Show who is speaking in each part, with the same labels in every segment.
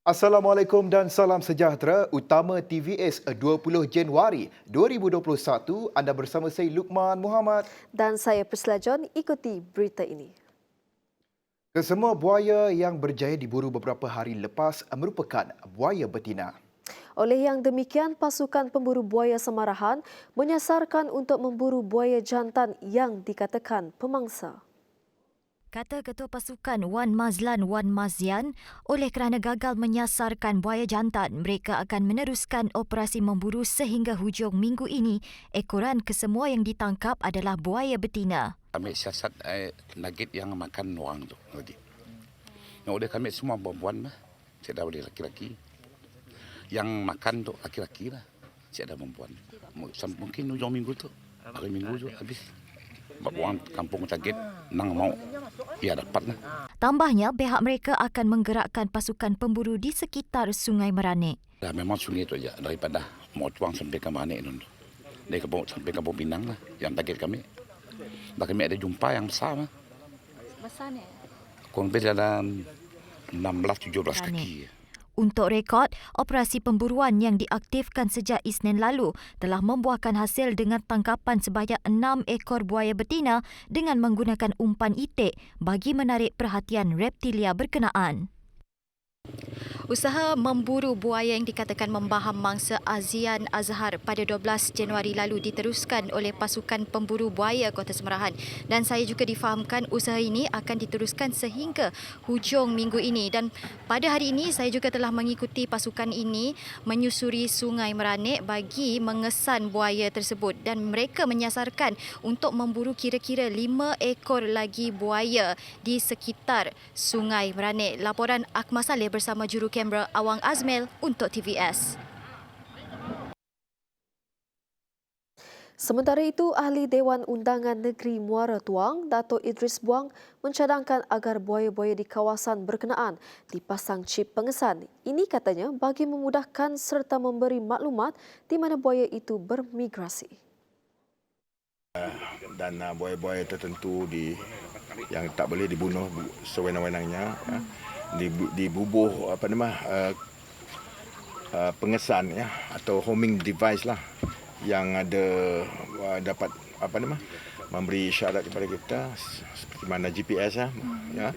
Speaker 1: Assalamualaikum dan salam sejahtera. Utama TVS 20 Januari 2021. Anda bersama saya Lukman Muhammad.
Speaker 2: Dan saya Priscilla John, ikuti berita ini.
Speaker 1: Kesemua buaya yang berjaya diburu beberapa hari lepas merupakan buaya betina.
Speaker 2: Oleh yang demikian, pasukan pemburu buaya Semarahan menyasarkan untuk memburu buaya jantan yang dikatakan pemangsa.
Speaker 3: Kata Ketua Pasukan Wan Mazlan Wan Mazian, oleh kerana gagal menyasarkan buaya jantan, mereka akan meneruskan operasi memburu sehingga hujung minggu ini. Ekoran kesemua yang ditangkap adalah buaya betina.
Speaker 4: Kami siasat nugget yang makan orang tu lagi. Yang oleh kami semua perempuan lah, tidak boleh laki-laki. Yang makan tu laki-laki lah, tidak ada perempuan. Mungkin hujung minggu tu, hari minggu tu habis. Sebab orang kampung target nang mau biar dapat lah.
Speaker 3: Tambahnya, pihak mereka akan menggerakkan pasukan pemburu di sekitar Sungai Meranik.
Speaker 4: Dah memang sungai tu aja daripada mau tuang sampai ke Meranik tu. Dari kampung sampai kampung Pinang lah yang target kami. Dah kami ada jumpa yang besar lah.
Speaker 3: Besar ni?
Speaker 4: Kurang lebih dalam 16-17 kaki.
Speaker 3: Untuk rekod, operasi pemburuan yang diaktifkan sejak Isnin lalu telah membuahkan hasil dengan tangkapan sebanyak 6 ekor buaya betina dengan menggunakan umpan itik bagi menarik perhatian reptilia berkenaan. Usaha memburu buaya yang dikatakan membaham mangsa Azian Azhar pada 12 Januari lalu diteruskan oleh pasukan pemburu buaya Kota Semarahan, dan saya juga difahamkan usaha ini akan diteruskan sehingga hujung minggu ini, dan pada hari ini saya juga telah mengikuti pasukan ini menyusuri Sungai Meranik bagi mengesan buaya tersebut, dan mereka menyasarkan untuk memburu kira-kira 5 ekor lagi buaya di sekitar Sungai Meranik. Laporan Akmal Saleh bersama juru kamera Awang Azmel untuk TVS.
Speaker 2: Sementara itu, Ahli Dewan Undangan Negeri Muara Tuang, Dato' Idris Buang, mencadangkan agar buaya-buaya di kawasan berkenaan dipasang cip pengesan. Ini katanya bagi memudahkan serta memberi maklumat di mana buaya itu bermigrasi.
Speaker 5: Dan buaya-buaya tertentu yang tak boleh dibunuh sewenang-wenangnya, dibubuh pengesan ya, atau homing device lah yang dapat memberi isyarat kepada kita seperti mana GPS ya,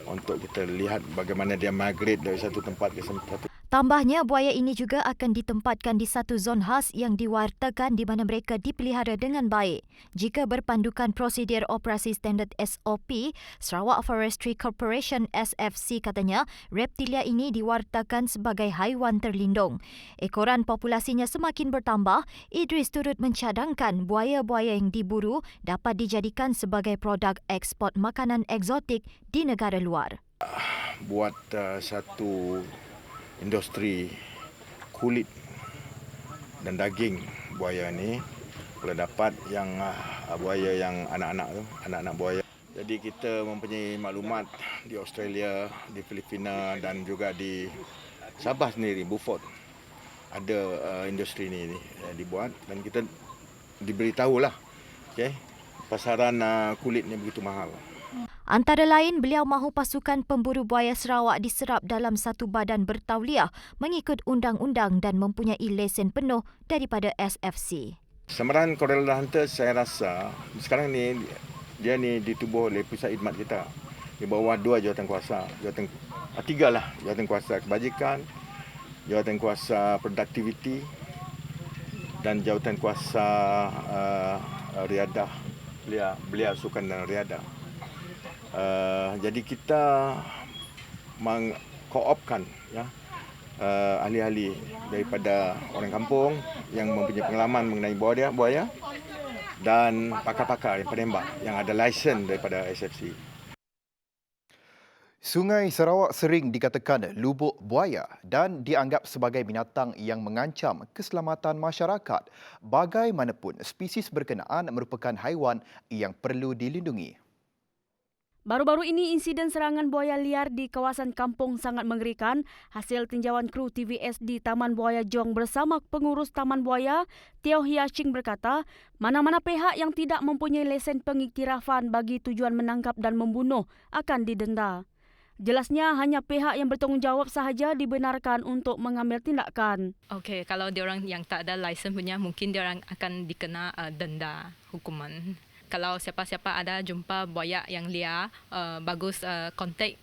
Speaker 5: untuk kita lihat bagaimana dia migrate dari satu tempat ke satu.
Speaker 3: Tambahnya, buaya ini juga akan ditempatkan di satu zon khas yang diwartakan di mana mereka dipelihara dengan baik. Jika berpandukan prosedur operasi standard SOP, Sarawak Forestry Corporation SFC katanya, reptilia ini diwartakan sebagai haiwan terlindung. Ekoran populasinya semakin bertambah, Idris turut mencadangkan buaya-buaya yang diburu dapat dijadikan sebagai produk ekspor makanan eksotik di negara luar.
Speaker 5: Buat satu industri kulit dan daging buaya ni, kalau dapat yang buaya yang anak-anak buaya. Jadi kita mempunyai maklumat di Australia, di Filipina dan juga di Sabah sendiri, Beaufort. Ada industri ni dibuat dan kita diberitahulah, okey, pasaran kulit ni begitu mahal.
Speaker 3: Antara lain, beliau mahu pasukan pemburu buaya Sarawak diserap dalam satu badan bertauliah mengikut undang-undang dan mempunyai lesen penuh daripada SFC.
Speaker 5: Semarahan Coral Hunters, saya rasa sekarang ni dia ni ditubuh oleh pusat khidmat kita di bawah 2 jawatankuasa, jawatankuasa kebajikan, jawatankuasa produktiviti dan jawatankuasa riadah, belia sukan dan riadah. Jadi kita mengkoopkan ya, ahli-ahli daripada orang kampung yang mempunyai pengalaman mengenai buaya dan pakar-pakar penembak yang ada lesen daripada SFC.
Speaker 1: Sungai Sarawak sering dikatakan lubuk buaya dan dianggap sebagai binatang yang mengancam keselamatan masyarakat. Bagaimanapun, spesies berkenaan merupakan haiwan yang perlu dilindungi.
Speaker 6: Baru-baru ini, insiden serangan buaya liar di kawasan kampung sangat mengerikan. Hasil tinjauan kru TVS di Taman Buaya Jong bersama pengurus Taman Buaya, Teo Hiashing berkata, mana-mana pihak yang tidak mempunyai lesen pengiktirafan bagi tujuan menangkap dan membunuh akan didenda. Jelasnya hanya pihak yang bertanggungjawab sahaja dibenarkan untuk mengambil tindakan.
Speaker 7: Okey, kalau diorang yang tak ada lesen punya, mungkin diorang akan dikena denda hukuman. Kalau siapa-siapa ada jumpa buaya yang liar, bagus kontak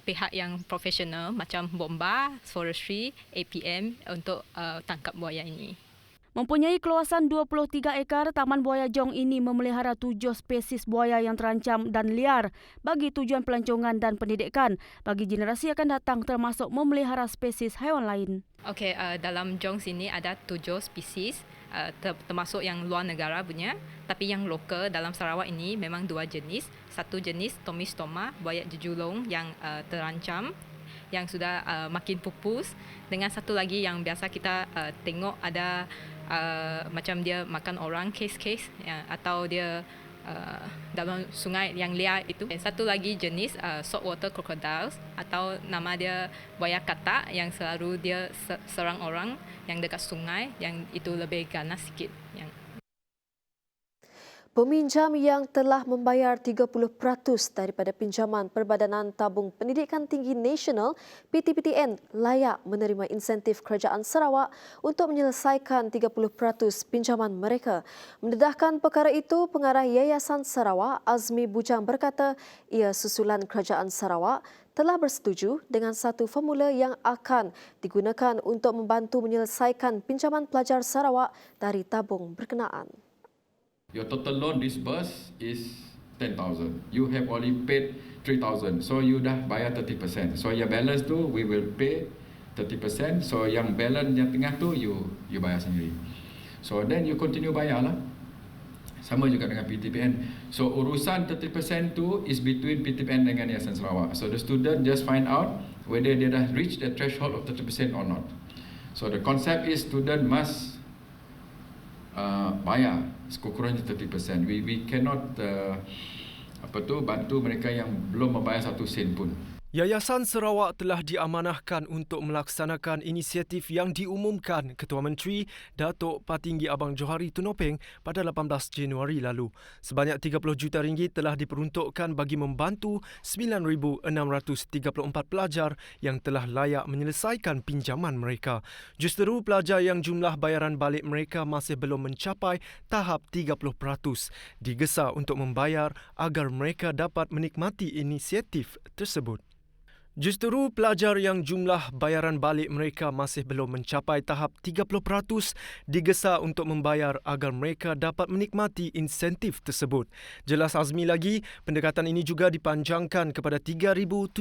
Speaker 7: pihak yang profesional macam Bomba, Forestry, APM untuk tangkap buaya ini.
Speaker 6: Mempunyai keluasan 23 ekar, Taman Buaya Jong ini memelihara 7 spesies buaya yang terancam dan liar bagi tujuan pelancongan dan pendidikan bagi generasi akan datang, termasuk memelihara spesies haiwan lain.
Speaker 7: Okey, dalam Jong sini ada 7 spesies, termasuk yang luar negara punya. Tapi yang lokal dalam Sarawak ini memang 2 jenis. Satu jenis Tomistoma, buaya jejulung yang terancam, yang sudah makin pupus. Dengan satu lagi yang biasa kita tengok ada macam dia makan orang, case-case, ya, atau dia dalam sungai yang liar itu. Satu lagi jenis saltwater crocodiles, atau nama dia buaya katak, yang selalu dia serang orang yang dekat sungai, yang itu lebih ganas sikit.
Speaker 2: Peminjam yang telah membayar 30% daripada pinjaman Perbadanan Tabung Pendidikan Tinggi Nasional (PTPTN) layak menerima insentif Kerajaan Sarawak untuk menyelesaikan 30% pinjaman mereka. Mendedahkan perkara itu, Pengarah Yayasan Sarawak Azmi Bujang berkata ia susulan Kerajaan Sarawak telah bersetuju dengan satu formula yang akan digunakan untuk membantu menyelesaikan pinjaman pelajar Sarawak dari tabung berkenaan.
Speaker 8: Your total loan disbursed is 10,000. You have only paid 3,000. So you dah bayar 30%. So your balance tu we will pay 30%. So yang balance yang tengah tu you bayar sendiri. So then you continue bayar lah. Sama juga dengan PTPN. So urusan 30% tu is between PTPN dengan Yayasan Sarawak. So the student just find out whether they dah reach the threshold of 30% or not. So the concept is student must bayar sekurang-kurangnya 30%. We cannot bantu mereka yang belum membayar 1 sen pun.
Speaker 9: Yayasan Sarawak telah diamanahkan untuk melaksanakan inisiatif yang diumumkan Ketua Menteri Datuk Patinggi Abang Johari Tunopeng pada 18 Januari lalu. Sebanyak 30 juta ringgit telah diperuntukkan bagi membantu 9,634 pelajar yang telah layak menyelesaikan pinjaman mereka. Justeru pelajar yang jumlah bayaran balik mereka masih belum mencapai tahap 30% digesa untuk membayar agar mereka dapat menikmati inisiatif tersebut. Justeru pelajar yang jumlah bayaran balik mereka masih belum mencapai tahap 30% digesa untuk membayar agar mereka dapat menikmati insentif tersebut. Jelas Azmi lagi, pendekatan ini juga dipanjangkan kepada 3,715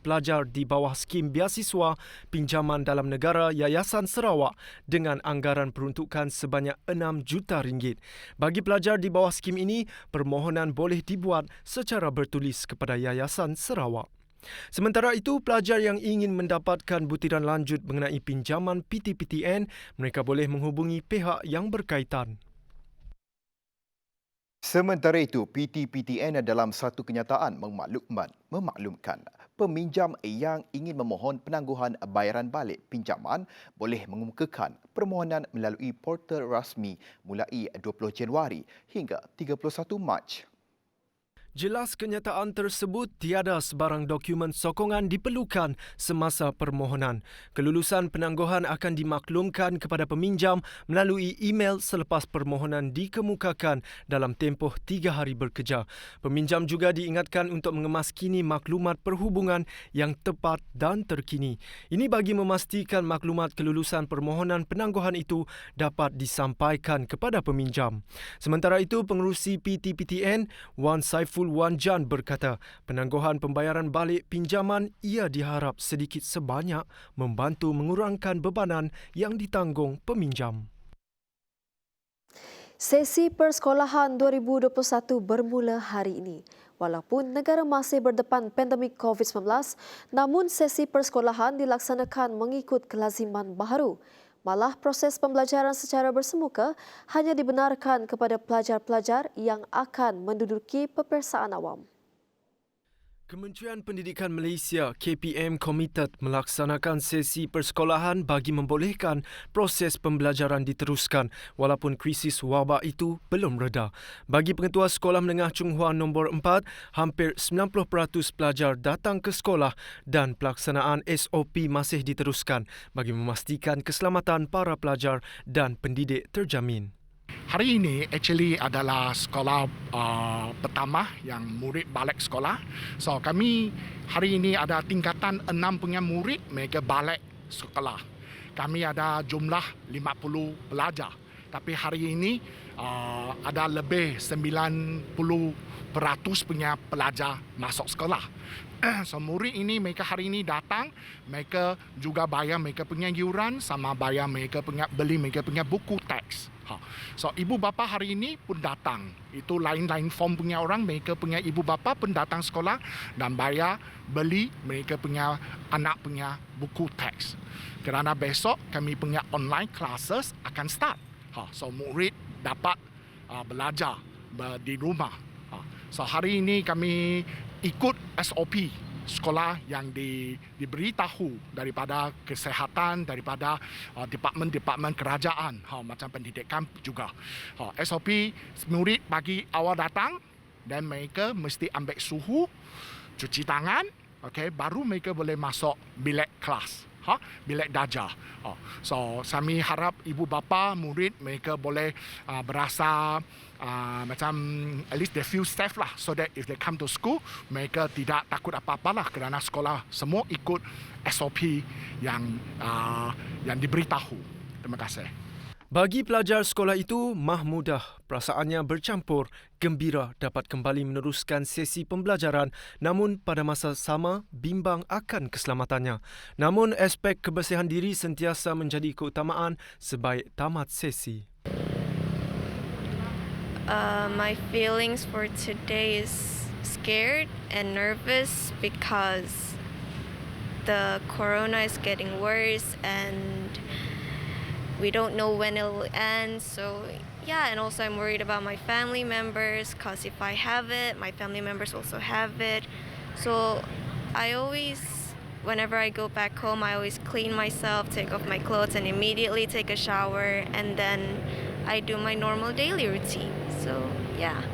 Speaker 9: pelajar di bawah skim beasiswa pinjaman dalam negara Yayasan Sarawak dengan anggaran peruntukan sebanyak 6 juta ringgit. Bagi pelajar di bawah skim ini, permohonan boleh dibuat secara bertulis kepada Yayasan Sarawak. Sementara itu, pelajar yang ingin mendapatkan butiran lanjut mengenai pinjaman PTPTN, mereka boleh menghubungi pihak yang berkaitan.
Speaker 1: Sementara itu, PTPTN dalam satu kenyataan memaklumkan peminjam yang ingin memohon penangguhan bayaran balik pinjaman boleh mengemukakan permohonan melalui portal rasmi mulai 20 Januari hingga 31 Mac.
Speaker 9: Jelas kenyataan tersebut tiada sebarang dokumen sokongan diperlukan semasa permohonan. Kelulusan penangguhan akan dimaklumkan kepada peminjam melalui email selepas permohonan dikemukakan dalam tempoh 3 hari bekerja. Peminjam juga diingatkan untuk mengemaskini maklumat perhubungan yang tepat dan terkini. Ini bagi memastikan maklumat kelulusan permohonan penangguhan itu dapat disampaikan kepada peminjam. Sementara itu, pengerusi PTPTN, Wan Saiful Wan Jan berkata, penangguhan pembayaran balik pinjaman ia diharap sedikit sebanyak membantu mengurangkan bebanan yang ditanggung peminjam.
Speaker 2: Sesi persekolahan 2021 bermula hari ini. Walaupun negara masih berdepan pandemik COVID-19, namun sesi persekolahan dilaksanakan mengikut kelaziman baharu. Malah proses pembelajaran secara bersemuka hanya dibenarkan kepada pelajar-pelajar yang akan menduduki peperiksaan awam.
Speaker 9: Kementerian Pendidikan Malaysia KPM komited melaksanakan sesi persekolahan bagi membolehkan proses pembelajaran diteruskan walaupun krisis wabak itu belum reda. Bagi Pengetua Sekolah Menengah Chung Hua nombor 4, hampir 90% pelajar datang ke sekolah dan pelaksanaan SOP masih diteruskan bagi memastikan keselamatan para pelajar dan pendidik terjamin.
Speaker 10: Hari ini actually adalah sekolah pertama yang murid balik sekolah. So kami hari ini ada tingkatan 6 punya murid mereka balik sekolah. Kami ada jumlah 50 pelajar. Tapi hari ini ada lebih 90% punya pelajar masuk sekolah. So murid ini mereka hari ini datang, mereka juga bayar mereka punya yuran sama bayar mereka punya beli mereka punya buku teks. So ibu bapa hari ini pun datang. Itu lain-lain form punya orang, mereka punya ibu bapa pun datang sekolah dan bayar beli mereka punya anak punya buku teks. Kerana besok kami punya online classes akan start. So murid dapat belajar di rumah. So hari ini kami ikut SOP sekolah yang diberitahu daripada kesihatan, daripada departmen-departmen kerajaan, macam pendidikan juga. SOP murid pagi awal datang dan mereka mesti ambil suhu, cuci tangan, okay, baru mereka boleh masuk bilik kelas. Bilik darjah. So kami harap ibu bapa murid mereka boleh berasa macam at least they feel safe lah, so that if they come to school mereka tidak takut apa-apa lah kerana sekolah semua ikut SOP yang diberitahu. Terima kasih.
Speaker 9: Bagi pelajar sekolah itu, mahmudah perasaannya bercampur, gembira dapat kembali meneruskan sesi pembelajaran namun pada masa sama bimbang akan keselamatannya. Namun aspek kebersihan diri sentiasa menjadi keutamaan sebaik tamat sesi.
Speaker 11: My feelings for today is scared and nervous because the corona is getting worse and we don't know when it'll end. So yeah, and also I'm worried about my family members because if I have it, my family members also have it. So I always, whenever I go back home, I always clean myself, take off my clothes and immediately take a shower, and then I do my normal daily routine. So yeah.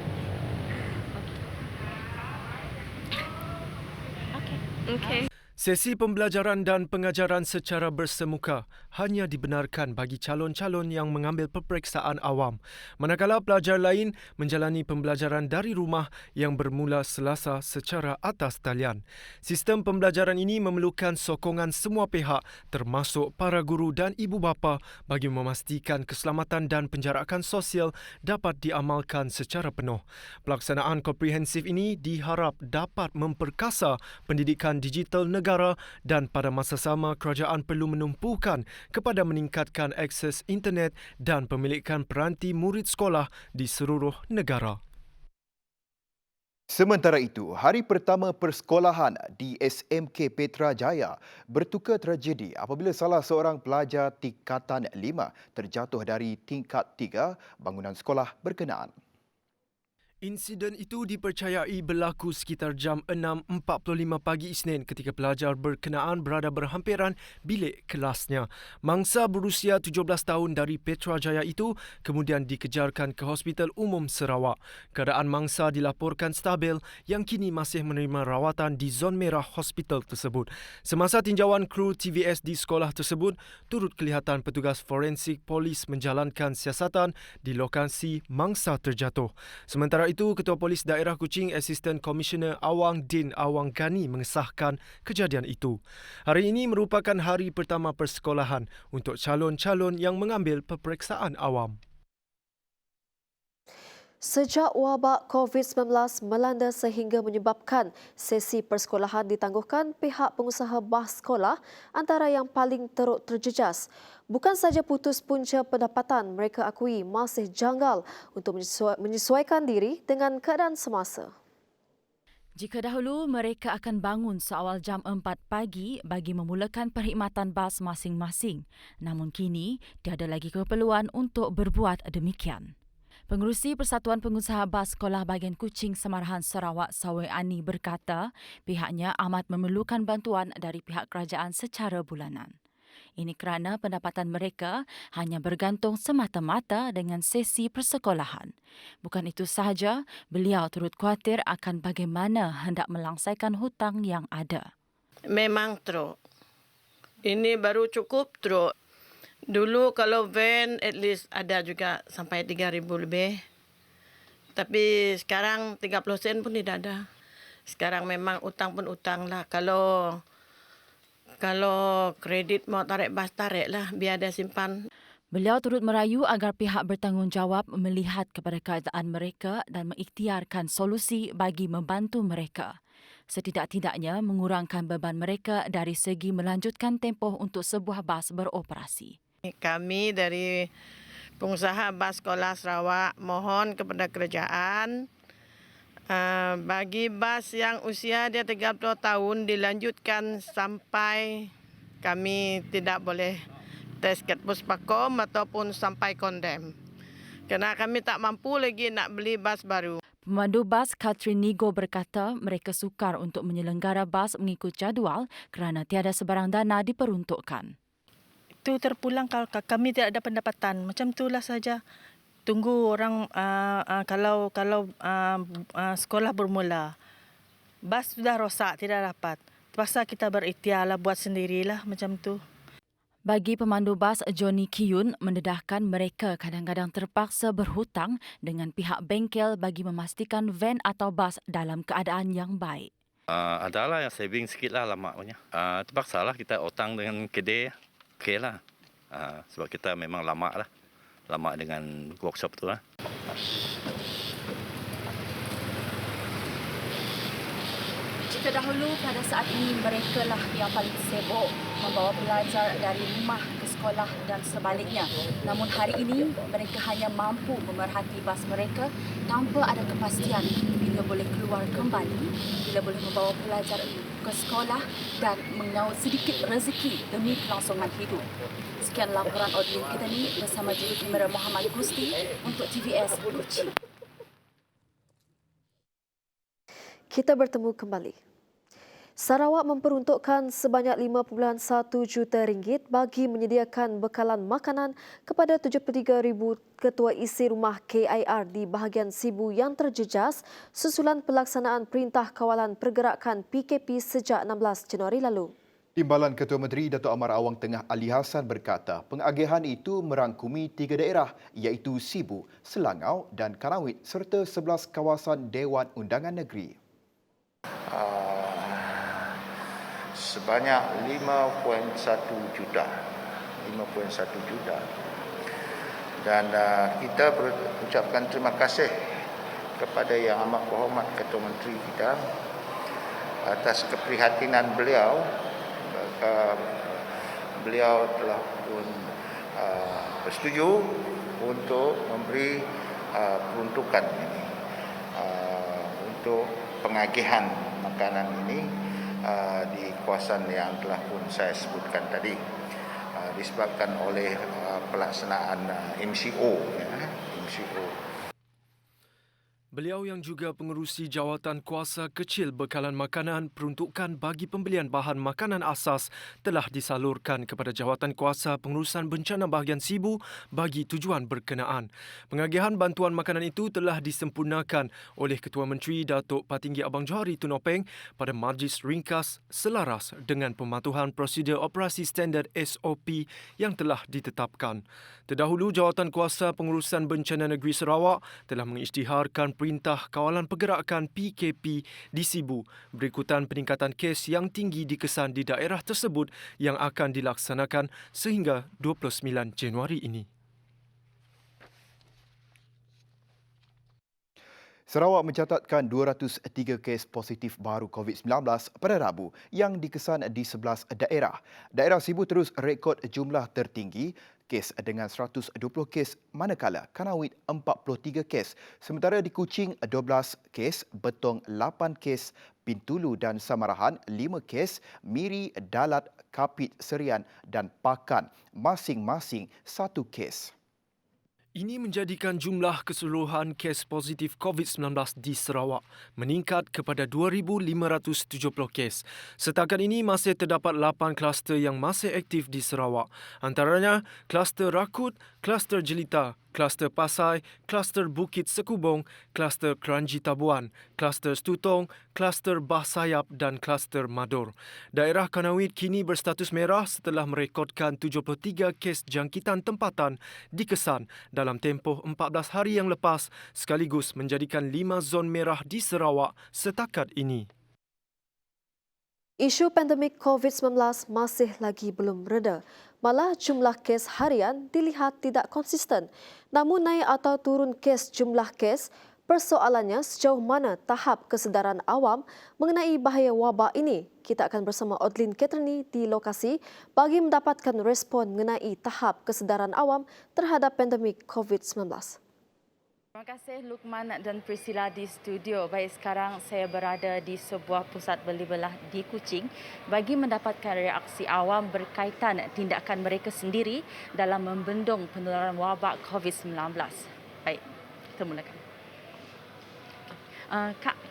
Speaker 11: Okay.
Speaker 9: Sesi pembelajaran dan pengajaran secara bersemuka hanya dibenarkan bagi calon-calon yang mengambil peperiksaan awam, manakala pelajar lain menjalani pembelajaran dari rumah yang bermula Selasa secara atas talian. Sistem pembelajaran ini memerlukan sokongan semua pihak termasuk para guru dan ibu bapa bagi memastikan keselamatan dan penjarakan sosial dapat diamalkan secara penuh. Pelaksanaan komprehensif ini diharap dapat memperkasa pendidikan digital negara dan pada masa sama kerajaan perlu menumpukan kepada meningkatkan akses internet dan pemilikan peranti murid sekolah di seluruh negara.
Speaker 1: Sementara itu, hari pertama persekolahan di SMK Petra Jaya bertukar tragedi apabila salah seorang pelajar tingkatan 5 terjatuh dari tingkat 3 bangunan sekolah berkenaan.
Speaker 9: Insiden itu dipercayai berlaku sekitar jam 6.45 pagi Isnin ketika pelajar berkenaan berada berhampiran bilik kelasnya. Mangsa berusia 17 tahun dari Petra Jaya itu kemudian dikejarkan ke Hospital Umum Sarawak. Keadaan mangsa dilaporkan stabil yang kini masih menerima rawatan di zon merah hospital tersebut. Semasa tinjauan kru TVS di sekolah tersebut, turut kelihatan petugas forensik polis menjalankan siasatan di lokasi mangsa terjatuh. Sementara itu, Ketua Polis Daerah Kuching Asisten Komisioner Awang Din Awang Gani mengesahkan kejadian itu. Hari ini merupakan hari pertama persekolahan untuk calon-calon yang mengambil peperiksaan awam.
Speaker 2: Sejak wabak COVID-19 melanda sehingga menyebabkan sesi persekolahan ditangguhkan pihak pengusaha bas sekolah antara yang paling teruk terjejas. Bukan saja putus punca pendapatan, mereka akui masih janggal untuk menyesuaikan diri dengan keadaan semasa.
Speaker 6: Jika dahulu mereka akan bangun seawal jam 4 pagi bagi memulakan perkhidmatan bas masing-masing, namun kini tiada lagi keperluan untuk berbuat demikian.
Speaker 12: Pengerusi Persatuan Pengusaha Bas Sekolah Bahagian Kuching Semarahan Sarawak Sawe Ani berkata pihaknya amat memerlukan bantuan dari pihak kerajaan secara bulanan. Ini kerana pendapatan mereka hanya bergantung semata-mata dengan sesi persekolahan. Bukan itu sahaja, beliau turut khawatir akan bagaimana hendak melangsaikan hutang yang ada.
Speaker 13: Memang teruk. Ini baru cukup teruk. Dulu kalau van at least ada juga sampai 3,000 lebih. Tapi sekarang 30 sen pun tidak ada. Sekarang memang utang pun utang lah. Kalau kredit mau tarik bas, tarik lah. Biar dia simpan.
Speaker 12: Beliau turut merayu agar pihak bertanggungjawab melihat kepada keadaan mereka dan mengikhtiarkan solusi bagi membantu mereka. Setidak-tidaknya mengurangkan beban mereka dari segi melanjutkan tempoh untuk sebuah bas beroperasi.
Speaker 13: Kami dari pengusaha bas sekolah Sarawak mohon kepada kerajaan bagi bas yang usia dia 30 tahun dilanjutkan sampai kami tidak boleh tes kat Puspakom ataupun sampai kondem. Kerana kami tak mampu lagi nak beli bas baru.
Speaker 12: Pemandu bas Katrin Nigo berkata mereka sukar untuk menyelenggara bas mengikut jadual kerana tiada sebarang dana diperuntukkan.
Speaker 14: Itu terpulang kalau kami tidak ada pendapatan. Macam itulah saja. Tunggu orang kalau sekolah bermula. Bas sudah rosak, tidak dapat. Terpaksa kita berikhtiarlah buat sendirilah macam tu.
Speaker 12: Bagi pemandu bas Johnny Kiyun mendedahkan mereka kadang-kadang terpaksa berhutang dengan pihak bengkel bagi memastikan van atau bas dalam keadaan yang baik.
Speaker 15: Adalah yang saving sikit lah lamanya. Terpaksalah kita hutang dengan kedai. Okey lah. Sebab kita memang lama dengan workshop tu lah.
Speaker 12: Jika dahulu pada saat ini mereka lah yang paling sibuk membawa pelajar dari rumah ke sekolah dan sebaliknya. Namun hari ini mereka hanya mampu memerhati bas mereka tanpa ada kepastian bila boleh keluar kembali, bila boleh membawa pelajar ke sekolah dan mengaut sedikit rezeki demi kelangsungan hidup. Sekian laporan Odin kita ni bersama jurukamera Muhammad Gusti untuk TVS Kuching.
Speaker 2: Kita bertemu kembali. Sarawak memperuntukkan sebanyak 5.1 juta ringgit bagi menyediakan bekalan makanan kepada 73,000 ketua isi rumah KIR di bahagian Sibu yang terjejas susulan pelaksanaan Perintah Kawalan Pergerakan PKP sejak 16 Januari lalu.
Speaker 1: Timbalan Ketua Menteri Datuk Amar Awang Tengah Ali Hassan berkata pengagihan itu merangkumi 3 daerah iaitu Sibu, Selangau dan Karawit serta 11 kawasan Dewan Undangan Negeri.
Speaker 5: Sebanyak 5.1 juta. Dan kita berucapkan terima kasih kepada Yang Amat Berhormat Ketua Menteri kita atas keprihatinan beliau. Beliau telah pun bersetuju untuk memberi peruntukan ini untuk pengagihan makanan ini di kawasan yang telah pun saya sebutkan tadi, disebabkan oleh pelaksanaan MCO.
Speaker 9: Beliau yang juga pengerusi jawatan kuasa kecil bekalan makanan peruntukan bagi pembelian bahan makanan asas telah disalurkan kepada jawatan kuasa pengurusan bencana bahagian Sibu bagi tujuan berkenaan. Pengagihan bantuan makanan itu telah disempurnakan oleh Ketua Menteri Datuk Patinggi Abang Johari Tunopeng pada majlis ringkas selaras dengan pematuhan prosedur operasi standard SOP yang telah ditetapkan. Terdahulu, jawatan kuasa pengurusan bencana negeri Sarawak telah mengisytiharkan Perintah Kawalan Pergerakan PKP di Sibu berikutan peningkatan kes yang tinggi dikesan di daerah tersebut yang akan dilaksanakan sehingga 29 Januari ini.
Speaker 1: Sarawak mencatatkan 203 kes positif baru COVID-19 pada Rabu yang dikesan di 11 daerah. Daerah Sibu terus rekod jumlah tertinggi kes dengan 120 kes, manakala Kanawit 43 kes. Sementara di Kuching 12 kes, Betong 8 kes, Bintulu dan Samarahan 5 kes, Miri, Dalat, Kapit, Serian dan Pakan masing-masing 1 kes.
Speaker 9: Ini menjadikan jumlah keseluruhan kes positif COVID-19 di Sarawak meningkat kepada 2,570 kes. Setakat ini masih terdapat 8 kluster yang masih aktif di Sarawak. Antaranya kluster Rakut, kluster Jelita, kluster Pasai, kluster Bukit Sekubong, kluster Kranji Tabuan, kluster Stutong, kluster Bah Sayap dan kluster Mador. Daerah Kanawit kini berstatus merah setelah merekodkan 73 kes jangkitan tempatan dikesan dalam tempoh 14 hari yang lepas, sekaligus menjadikan 5 zon merah di Sarawak setakat ini.
Speaker 2: Isu pandemik COVID-19 masih lagi belum reda. Malah jumlah kes harian dilihat tidak konsisten. Namun naik atau turun kes jumlah kes, persoalannya sejauh mana tahap kesedaran awam mengenai bahaya wabak ini. Kita akan bersama Odlin Keterni di lokasi bagi mendapatkan respon mengenai tahap kesedaran awam terhadap pandemik COVID-19.
Speaker 12: Terima kasih Lukman dan Priscilla di studio. Baik, sekarang saya berada di sebuah pusat beli belah di Kuching bagi mendapatkan reaksi awam berkaitan tindakan mereka sendiri dalam membendung penularan wabak COVID-19. Baik, kita mulakan.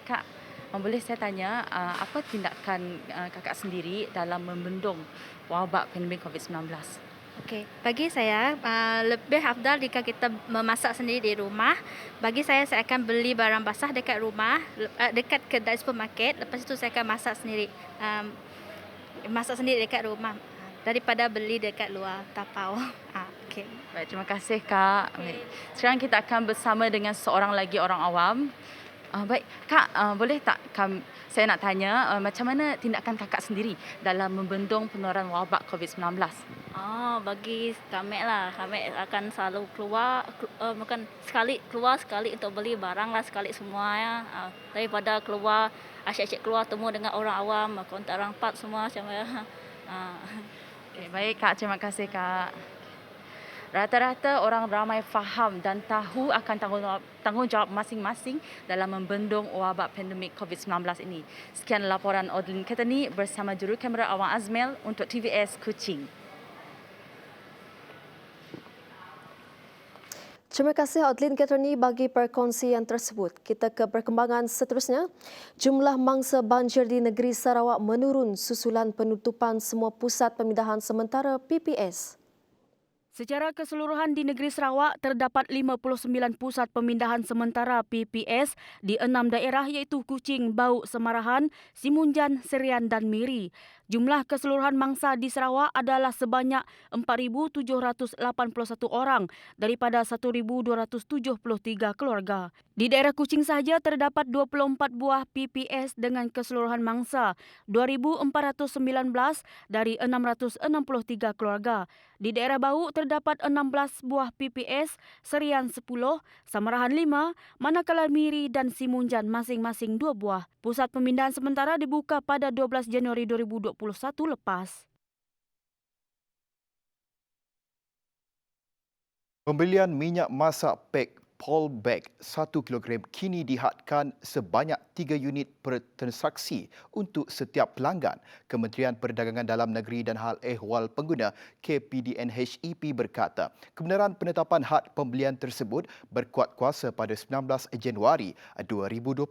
Speaker 12: Kak, boleh saya tanya apa tindakan kakak sendiri dalam membendung wabak pandemik COVID-19?
Speaker 16: Okey, bagi saya lebih afdal jika kita memasak sendiri di rumah. Bagi saya akan beli barang basah dekat rumah, dekat kedai supermarket. Lepas itu saya akan masak sendiri dekat rumah daripada beli dekat luar tapau. Okey.
Speaker 12: Baik, terima kasih Kak. Okay. Sekarang kita akan bersama dengan seorang lagi orang awam. Baik, Kak, boleh tak saya nak tanya macam mana tindakan kakak sendiri dalam membendung penularan wabak COVID-19?
Speaker 16: Bagi kami akan selalu keluar, bukan sekali keluar sekali untuk beli barang lah sekali semuanya. Daripada keluar, asyik-asyik keluar temu dengan orang awam, kontak orang empat semua macam mana.
Speaker 12: Okay, baik Kak, terima kasih Kak. Rata-rata orang ramai faham dan tahu akan tanggungjawab masing-masing dalam membendung wabak pandemik COVID-19 ini. Sekian laporan Odlin Keterni bersama juru kamera Awang Azmel untuk TVS Kuching.
Speaker 2: Terima kasih Odlin Keterni bagi perkongsian tersebut. Kita ke perkembangan seterusnya. Jumlah mangsa banjir di negeri Sarawak menurun susulan penutupan semua pusat pemindahan sementara PPS.
Speaker 6: Secara keseluruhan di negeri Sarawak, terdapat 59 pusat pemindahan sementara PPS di 6 daerah iaitu Kuching, Bau, Semarahan, Simunjan, Serian dan Miri. Jumlah keseluruhan mangsa di Sarawak adalah sebanyak 4,781 orang daripada 1,273 keluarga. Di daerah Kuching sahaja terdapat 24 buah PPS dengan keseluruhan mangsa 2,419 dari 663 keluarga. Di daerah Bau terdapat 16 buah PPS, Serian 10, Samarahan 5, manakala Miri dan Simunjan masing-masing 2 buah. Pusat pemindahan sementara dibuka pada 12 Januari 2021 lepas.
Speaker 1: Pembelian minyak masak pek Polybag 1 kg kini dihadkan sebanyak 3 unit per transaksi untuk setiap pelanggan. Kementerian Perdagangan Dalam Negeri dan Hal Ehwal Pengguna KPDNHEP berkata, kebenaran penetapan had pembelian tersebut berkuat kuasa pada 19 Januari 2021.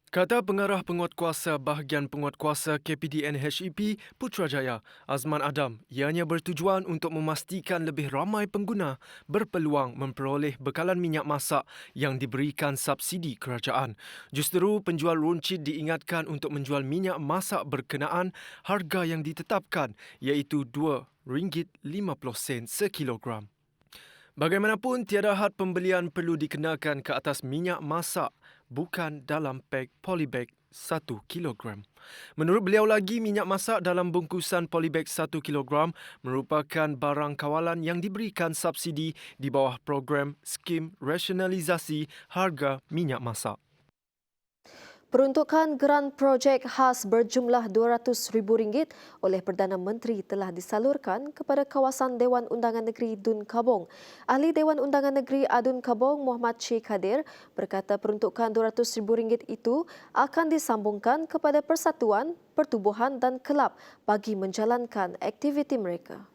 Speaker 9: Kata pengarah penguatkuasa bahagian penguatkuasa KPDNHEP Putrajaya, Azman Adam, ianya bertujuan untuk memastikan lebih ramai pengguna berpeluang memperoleh bekalan minyak masak yang diberikan subsidi kerajaan. Justeru penjual runcit diingatkan untuk menjual minyak masak berkenaan harga yang ditetapkan iaitu RM2.50 sekilogram. Bagaimanapun, tiada had pembelian perlu dikenakan ke atas minyak masak bukan dalam pek polybag 1 kilogram. Menurut beliau lagi, minyak masak dalam bungkusan polybag 1 kilogram merupakan barang kawalan yang diberikan subsidi di bawah program Skim Rasionalisasi Harga Minyak Masak.
Speaker 2: Peruntukan geran projek khas berjumlah RM200,000 oleh Perdana Menteri telah disalurkan kepada kawasan Dewan Undangan Negeri Dun Kabong. Ahli Dewan Undangan Negeri Adun Kabong, Muhammad Sheikh Kadir, berkata peruntukan RM200,000 itu akan disambungkan kepada persatuan, pertubuhan dan kelab bagi menjalankan aktiviti mereka.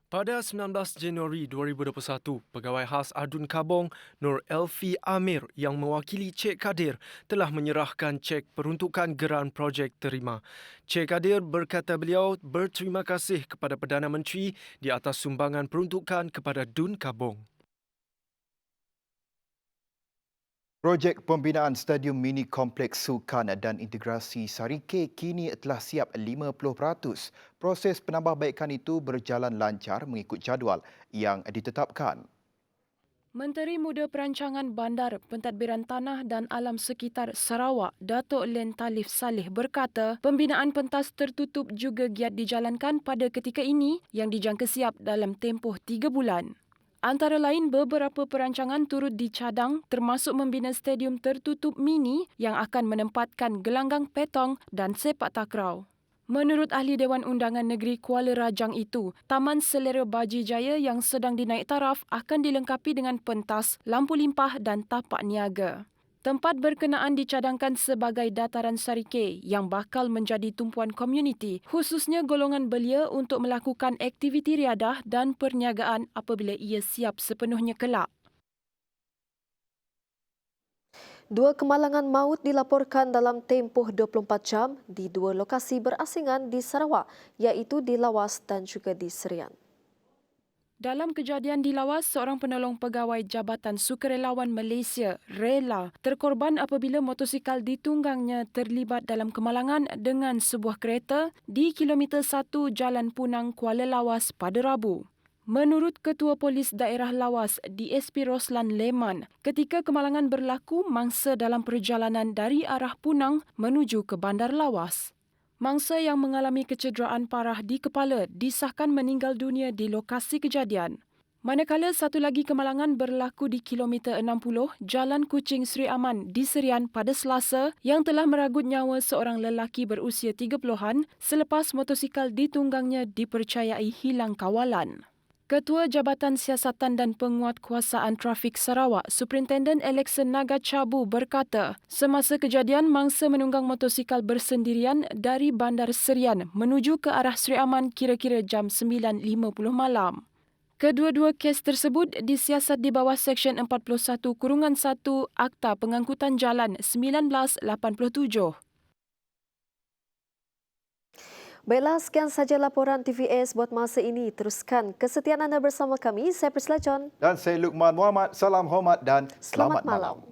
Speaker 9: Pada 19 Januari 2021, Pegawai Khas Adun Kabong, Nur Elfi Amir yang mewakili Cik Kadir telah menyerahkan cek peruntukan geran projek terima. Cik Kadir berkata beliau berterima kasih kepada Perdana Menteri di atas sumbangan peruntukan kepada Dun Kabong.
Speaker 1: Projek pembinaan Stadium Mini Kompleks Sukan dan Integrasi Sarike kini telah siap 50%. Proses penambahbaikan itu berjalan lancar mengikut jadual yang ditetapkan.
Speaker 6: Menteri Muda Perancangan Bandar, Pentadbiran Tanah dan Alam Sekitar Sarawak, Datuk Len Talif Saleh berkata, pembinaan pentas tertutup juga giat dijalankan pada ketika ini yang dijangka siap dalam tempoh 3 bulan. Antara lain, beberapa perancangan turut dicadang termasuk membina stadium tertutup mini yang akan menempatkan gelanggang petong dan sepak takraw. Menurut Ahli Dewan Undangan Negeri Kuala Rajang itu, Taman Selera Baji Jaya yang sedang dinaik taraf akan dilengkapi dengan pentas, lampu limpah dan tapak niaga. Tempat berkenaan dicadangkan sebagai dataran Sarike yang bakal menjadi tumpuan komuniti, khususnya golongan belia untuk melakukan aktiviti riadah dan perniagaan apabila ia siap sepenuhnya kelak.
Speaker 2: 2 kemalangan maut dilaporkan dalam tempoh 24 jam di 2 lokasi berasingan di Sarawak, iaitu di Lawas dan juga di Serian.
Speaker 6: Dalam kejadian di Lawas, seorang penolong pegawai Jabatan Sukarelawan Malaysia, RELA, terkorban apabila motosikal ditunggangnya terlibat dalam kemalangan dengan sebuah kereta di kilometer 1 Jalan Punang, Kuala Lawas pada Rabu. Menurut Ketua Polis Daerah Lawas, DSP Roslan Leman, ketika kemalangan berlaku mangsa dalam perjalanan dari arah Punang menuju ke Bandar Lawas. Mangsa yang mengalami kecederaan parah di kepala disahkan meninggal dunia di lokasi kejadian. Manakala satu lagi kemalangan berlaku di kilometer 60 Jalan Kuching Sri Aman di Serian pada Selasa yang telah meragut nyawa seorang lelaki berusia 30-an selepas motosikal ditunggangnya dipercayai hilang kawalan. Ketua Jabatan Siasatan dan Penguatkuasaan Trafik Sarawak, Superintendent Alexon Nagacabu berkata, semasa kejadian mangsa menunggang motosikal bersendirian dari Bandar Serian menuju ke arah Sri Aman kira-kira jam 9.50 malam. Kedua-dua kes tersebut disiasat di bawah Seksyen 41-1 Akta Pengangkutan Jalan 1987.
Speaker 2: Baiklah, sekian saja laporan TVS buat masa ini. Teruskan kesetiaan anda bersama kami. Saya Priscilla John.
Speaker 1: Dan saya Lukman Muhammad. Salam hormat dan selamat malam.